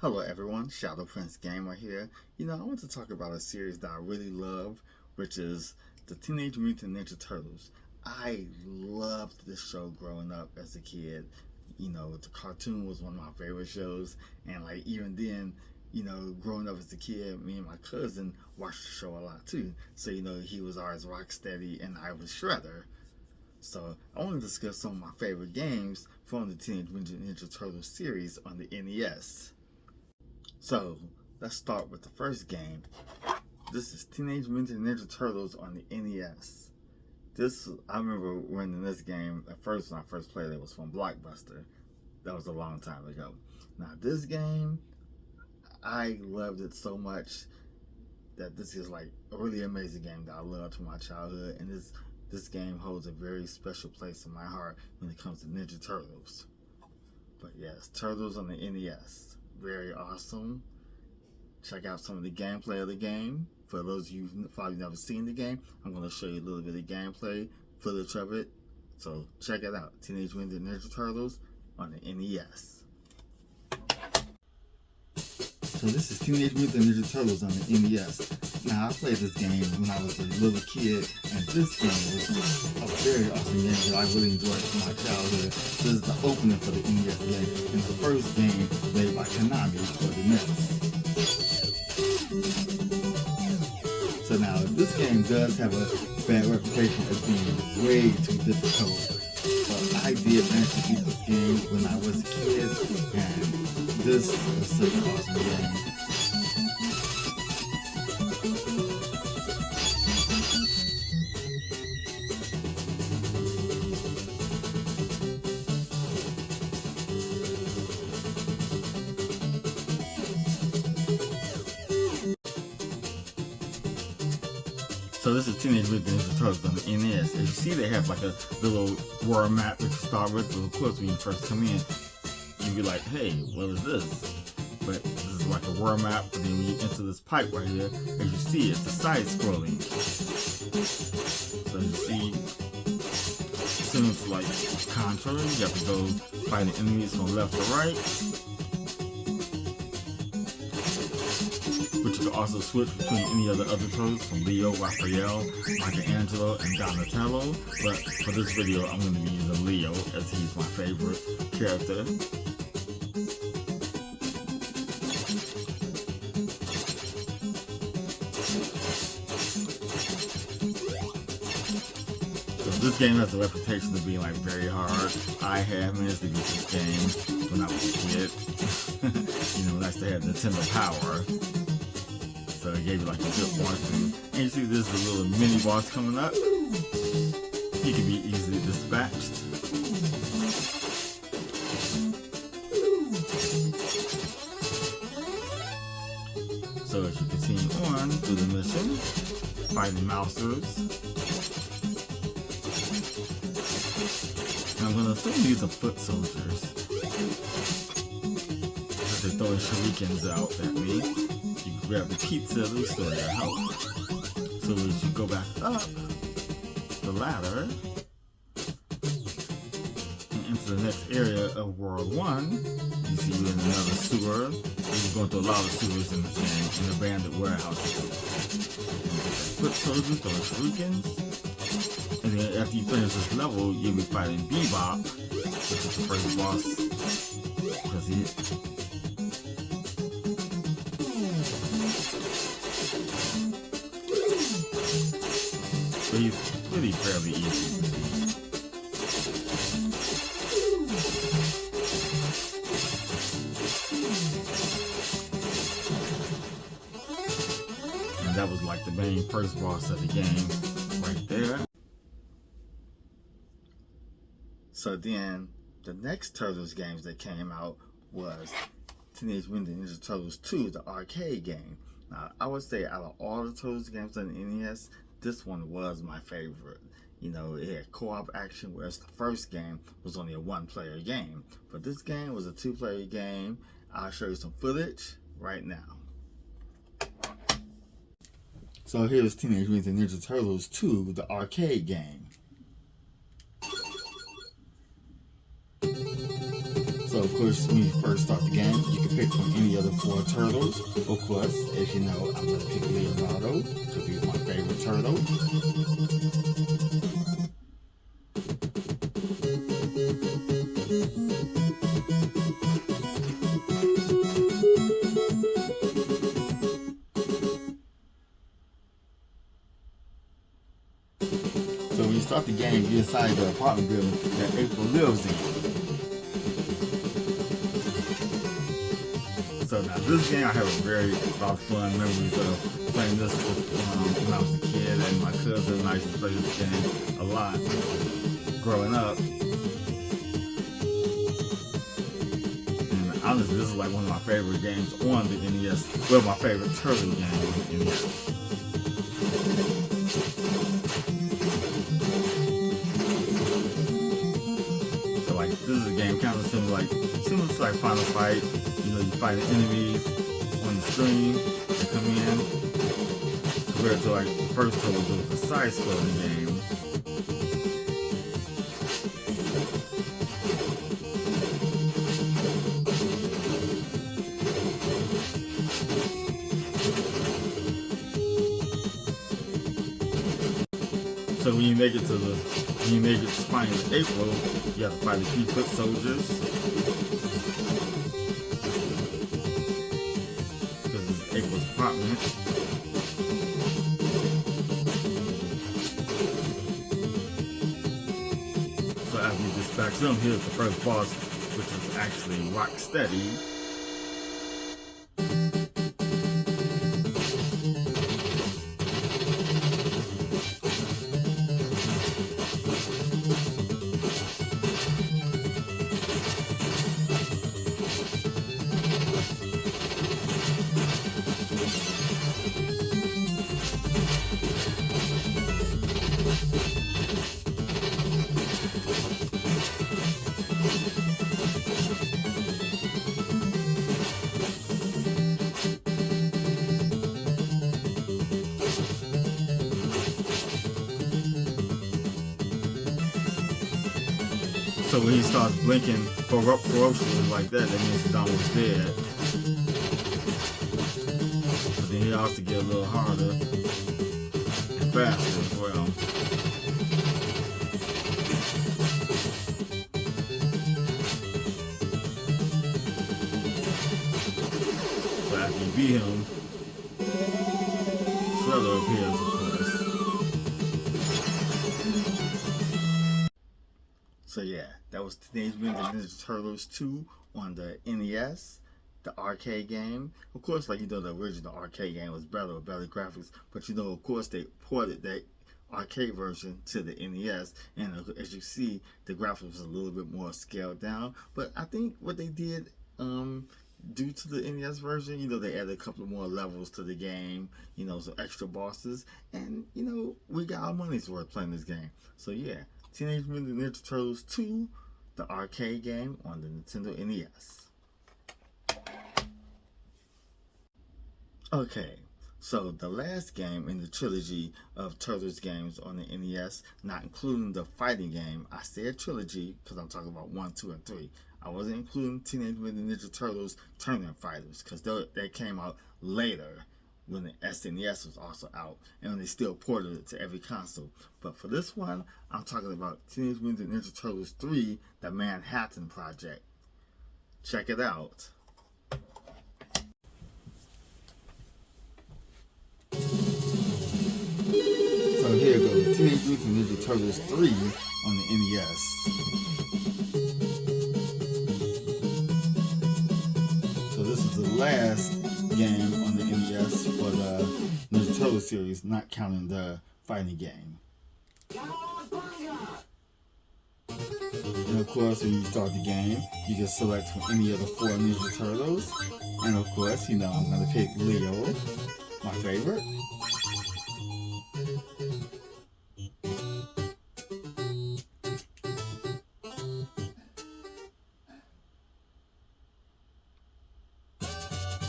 Hello everyone, Shadow Prince Gamer here. I want to talk about a series that I really love, which is the Teenage Mutant Ninja Turtles. I loved this show growing up as a kid. The cartoon was one of my favorite shows, and like even then, growing up as a kid, me and my cousin watched the show a lot too. So, he was always Rocksteady and I was Shredder. So I want to discuss some of my favorite games from the Teenage Mutant Ninja Turtles series on the NES. So let's start with the first game. This is Teenage Mutant Ninja Turtles on the NES. I remember winning this game at first when I first played it. It was from Blockbuster. That was a long time ago. Now this game, I loved it so much that this is like a really amazing game that I loved from my childhood, and this game holds a very special place in my heart when it comes to Ninja Turtles. But yes, Turtles on the NES. Very awesome. Check out some of the gameplay of the game. For those of you who've probably never seen the game, I'm going to show you a little bit of gameplay footage of it. So check it out. Teenage Mutant Ninja Turtles on the NES. So this is Teenage Mutant Ninja Turtles on the NES. Now I played this game when I was a little kid, and this game was a very awesome game that I really enjoyed from my childhood. This is the opening for the NES game, and the first game made by Konami for the NES. So now this game does have a bad reputation as being way too difficult. But I did manage to beat this game when I was a kid, and this was such an awesome game. So this is Teenage Mutant Ninja Turtles on the NES. As you see, they have like a little world map that you start with. But of course, when you first come in, you'd be like, hey, what is this? But this is like a world map, and then when you enter this pipe right here, as you see, it's a side-scrolling. So you see, similar to like Contra, you have to go fight the enemies from left to right. But you can also switch between any of the other turtles from Leo, Raphael, Michelangelo, and Donatello. But for this video, I'm going to be using Leo as he's my favorite character. So this game has a reputation of being like very hard. I have managed to beat this game when I was a kid. Nice to have Nintendo Power. So it gave you like a good walkthrough. And you see there's a little mini boss coming up. He can be easily dispatched. So as you continue on through the mission, fighting Mousers. And I'm going to assume these are foot soldiers. They're throwing shurikens out at me. You grab the pizza, restore your health. So as you go back up the ladder and into the next area of World 1, you see you in another sewer. You're going through a lot of sewers in this game, and abandoned warehouses. Foot soldiers, throwing shurikens. And then after you finish this level, you'll be fighting Bebop, which is the first boss. Because so he's really fairly easy to beat. And that was like the main first boss of the game right there. So then the next Turtles games that came out was Teenage Mutant Ninja Turtles 2, the arcade game. Now, I would say out of all the Turtles games on the NES, this one was my favorite. It had co-op action, whereas the first game was only a one-player game. But this game was a two-player game. I'll show you some footage right now. So here's Teenage Mutant Ninja Turtles 2, the arcade game. So of course, when you first start the game, you can pick from any of the 4 turtles. Of course, as you know, I'm going to pick Leonardo because he's my favorite turtle. So when you start the game, you're inside the apartment building that April lives in. So now this game, I have a very lot of fun memories of playing this when I was a kid, and my cousin and I used to play this game a lot growing up. And honestly, this is like one of my favorite games on the NES. Well, my favorite turtle game on the NES. So like, this is a game kind of similar to like Final Fight. You know, you fight enemies on the screen that come in. Compared to like the first turtle, it was a side-scrolling game. So when you make it to find April, you have to fight the few foot soldiers. Because it's April's apartment. So after you dispatch them, here's the first boss, which is actually Rocksteady. So when he starts blinking ferociously like that, that means he's almost dead. But then he also get a little harder and faster as well. So after you beat him, Shredder appears, of course. So yeah, that was Teenage Mutant Ninja Turtles 2 on the NES, the arcade game. Of course, like, you know, the original arcade game was better with better graphics, but you know, of course, they ported that arcade version to the NES, and as you see, the graphics was a little bit more scaled down. But I think what they did, due to the NES version, you know, they added a couple of more levels to the game, you know, some extra bosses, and you know, we got our money's worth playing this game. So yeah, Teenage Mutant Ninja Turtles 2, the arcade game on the Nintendo NES. Okay, so the last game in the trilogy of Turtles games on the NES, not including the fighting game, I said trilogy because I'm talking about 1, 2, and 3. I wasn't including Teenage Mutant Ninja Turtles Tournament Fighters because they came out later, when the SNES was also out, and they still ported it to every console. But for this one, I'm talking about Teenage Mutant Ninja Turtles 3, the Manhattan Project. Check it out. So here goes Teenage Mutant Ninja Turtles 3 on the NES. So this is the last game on the NES for the Ninja Turtle series, not counting the fighting game. And of course, when you start the game, you can select from any of the 4 Ninja Turtles. And of course, you know, I'm going to pick Leo, my favorite.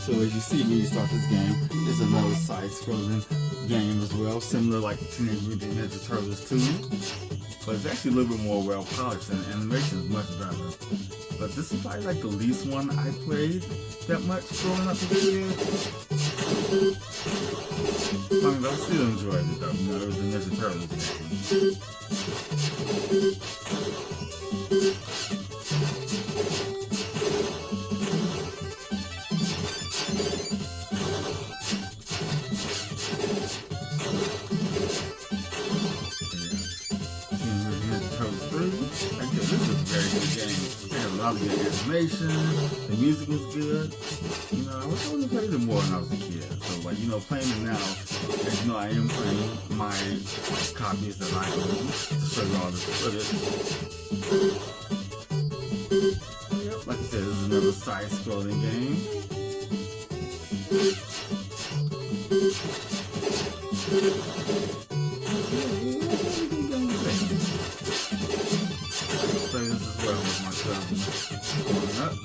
So as you see when you start this game, it's another side-scrolling game as well, similar like Teenage Mutant Ninja Turtles 2. But it's actually a little bit more well polished and the animation is much better. But this is probably like the least one I played that much growing up as a kid. I mean, I still enjoyed it though. You know, it was the Ninja Turtles game. This is a very good game. It had a lot of good animation. The music was good. You know, I wish I would have played it more when I was a kid. So, like, you know, playing it now, as you know, I am playing my copies that I own to show you all this footage. Yep, like I said, this is another side-scrolling game. Play this as well with my cousin growing up.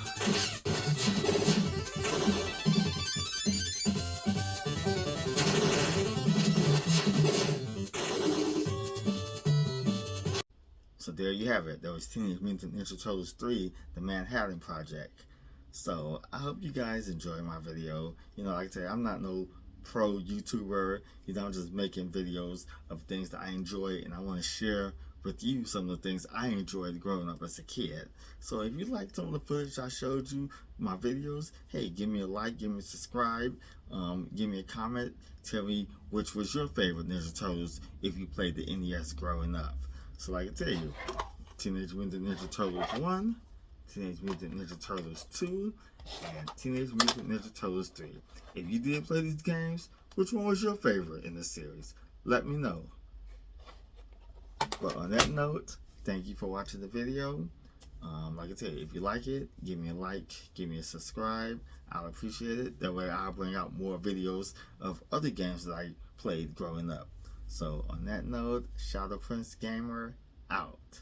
So there you have it. That was Teenage Mutant Ninja Turtles 3, The Manhattan Project. So I hope you guys enjoy my video. You know, like I say, I'm not no pro YouTuber. You know, I'm just making videos of things that I enjoy, and I want to share with you some of the things I enjoyed growing up as a kid. So if you like some of the footage I showed you, my videos, hey, give me a like, give me a subscribe, give me a comment, tell me which was your favorite Ninja Turtles if you played the NES growing up. So like I tell you, Teenage Mutant Ninja Turtles 1, Teenage Mutant Ninja Turtles 2, and Teenage Mutant Ninja Turtles 3. If you did play these games, which one was your favorite in the series? Let me know. But on that note, thank you for watching the video. Like I said, if you like it, give me a like, give me a subscribe. I'll appreciate it. That way I'll bring out more videos of other games that I played growing up. So on that note, Shadow Prince Gamer out.